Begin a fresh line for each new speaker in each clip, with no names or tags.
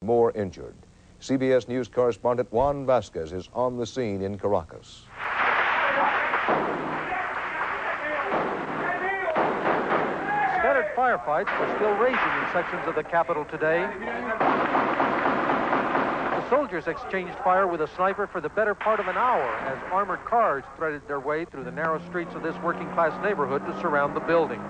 More injured. CBS News correspondent Juan Vasquez is on the scene in Caracas.
Scattered firefights were still raging in sections of the capital today. The soldiers exchanged fire with a sniper for the better part of an hour as armored cars threaded their way through the narrow streets of this working-class neighborhood to surround the building.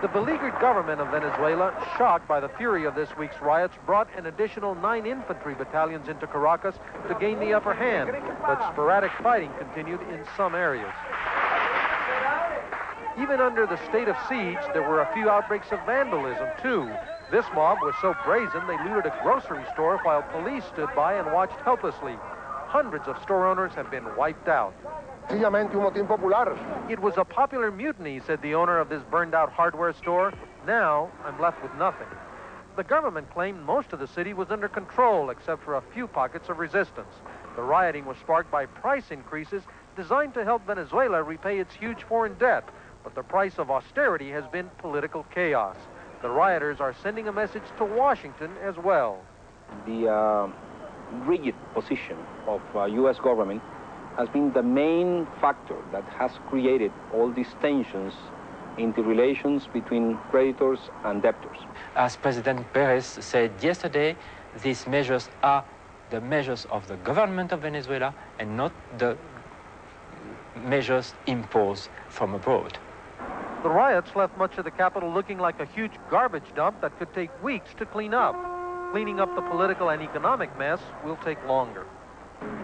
The beleaguered government of Venezuela, shocked by the fury of this week's riots, brought an additional 9 infantry battalions into Caracas to gain the upper hand, but sporadic fighting continued in some areas. Even under the state of siege, there were a few outbreaks of vandalism, too. This mob was so brazen they looted a grocery store while police stood by and watched helplessly. Hundreds of store owners have been wiped out. It was a popular mutiny, said the owner of this burned-out hardware store. Now, I'm left with nothing. The government claimed most of the city was under control, except for a few pockets of resistance. The rioting was sparked by price increases designed to help Venezuela repay its huge foreign debt. But the price of austerity has been political chaos. The rioters are sending a message to Washington as well.
The rigid position of U.S. government has been the main factor that has created all these tensions in the relations between creditors and debtors.
As President Perez said yesterday, these measures are the measures of the government of Venezuela and not the measures imposed from abroad.
The riots left much of the capital looking like a huge garbage dump that could take weeks to clean up. Cleaning up the political and economic mess will take longer.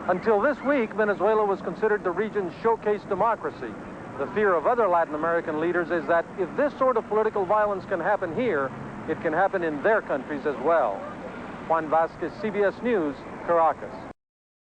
Until this week, Venezuela was considered the region's showcase democracy. The fear of other Latin American leaders is that if this sort of political violence can happen here, it can happen in their countries as well. Juan Vasquez, CBS News, Caracas.